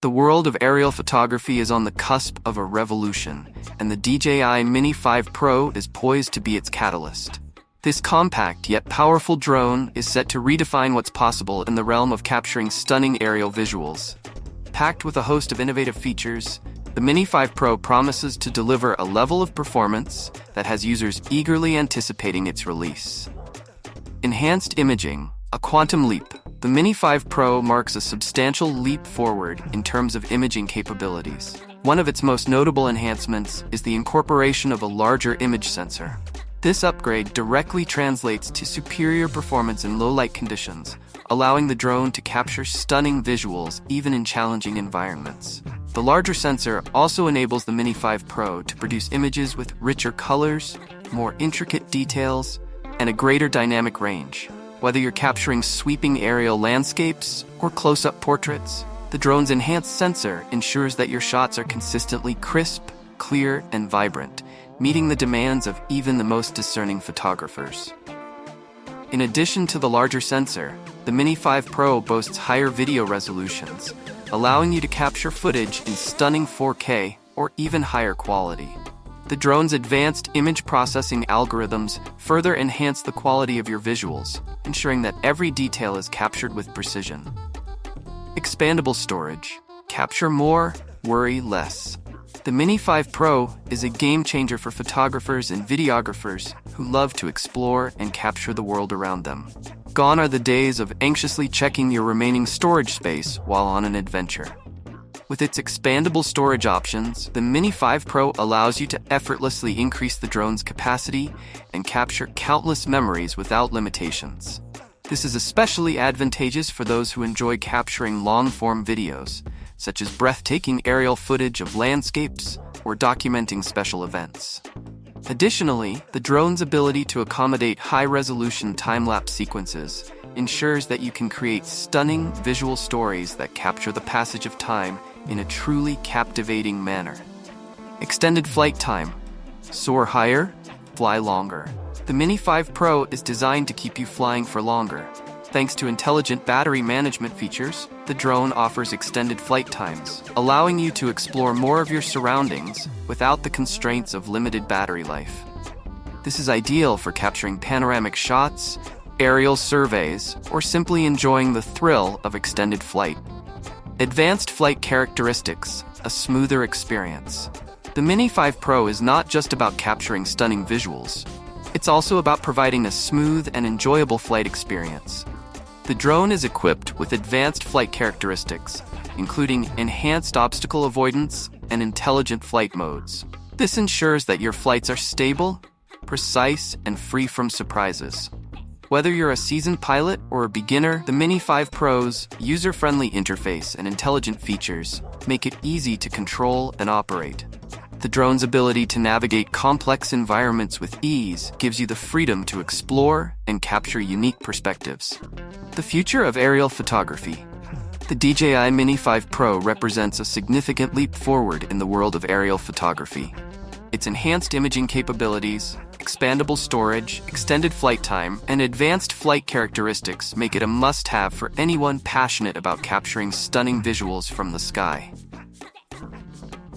The world of aerial photography is on the cusp of a revolution, and the DJI Mini 5 Pro is poised to be its catalyst. This compact yet powerful drone is set to redefine what's possible in the realm of capturing stunning aerial visuals. Packed with a host of innovative features, the Mini 5 Pro promises to deliver a level of performance that has users eagerly anticipating its release. Enhanced imaging, a quantum leap. The Mini 5 Pro marks a substantial leap forward in terms of imaging capabilities. One of its most notable enhancements is the incorporation of a larger image sensor. This upgrade directly translates to superior performance in low-light conditions, allowing the drone to capture stunning visuals even in challenging environments. The larger sensor also enables the Mini 5 Pro to produce images with richer colors, more intricate details, and a greater dynamic range. Whether you're capturing sweeping aerial landscapes or close-up portraits, the drone's enhanced sensor ensures that your shots are consistently crisp, clear, and vibrant, meeting the demands of even the most discerning photographers. In addition to the larger sensor, the Mini 5 Pro boasts higher video resolutions, allowing you to capture footage in stunning 4K or even higher quality. The drone's advanced image processing algorithms further enhance the quality of your visuals, ensuring that every detail is captured with precision. Expandable storage. Capture more, worry less. The Mini 5 Pro is a game-changer for photographers and videographers who love to explore and capture the world around them. Gone are the days of anxiously checking your remaining storage space while on an adventure. With its expandable storage options, the Mini 5 Pro allows you to effortlessly increase the drone's capacity and capture countless memories without limitations. This is especially advantageous for those who enjoy capturing long-form videos, such as breathtaking aerial footage of landscapes or documenting special events. Additionally, the drone's ability to accommodate high-resolution time-lapse sequences ensures that you can create stunning visual stories that capture the passage of time in a truly captivating manner. Extended flight time. Soar higher, fly longer. The Mini 5 Pro is designed to keep you flying for longer. Thanks to intelligent battery management features, the drone offers extended flight times, allowing you to explore more of your surroundings without the constraints of limited battery life. This is ideal for capturing panoramic shots, aerial surveys, or simply enjoying the thrill of extended flight. Advanced flight characteristics, a smoother experience. The Mini 5 Pro is not just about capturing stunning visuals. It's also about providing a smooth and enjoyable flight experience. The drone is equipped with advanced flight characteristics, including enhanced obstacle avoidance and intelligent flight modes. This ensures that your flights are stable, precise, and free from surprises. Whether you're a seasoned pilot or a beginner, the Mini 5 Pro's user-friendly interface and intelligent features make it easy to control and operate. The drone's ability to navigate complex environments with ease gives you the freedom to explore and capture unique perspectives. The future of aerial photography. The DJI Mini 5 Pro represents a significant leap forward in the world of aerial photography. Its enhanced imaging capabilities, expandable storage, extended flight time, and advanced flight characteristics make it a must-have for anyone passionate about capturing stunning visuals from the sky.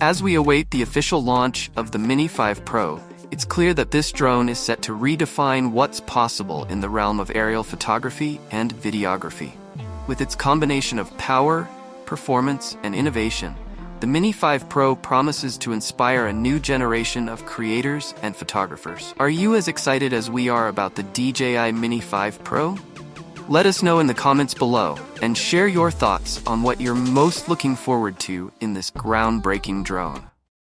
As we await the official launch of the Mini 5 Pro, it's clear that this drone is set to redefine what's possible in the realm of aerial photography and videography. With its combination of power, performance, and innovation, the Mini 5 Pro promises to inspire a new generation of creators and photographers. Are you as excited as we are about the DJI Mini 5 Pro? Let us know in the comments below and share your thoughts on what you're most looking forward to in this groundbreaking drone.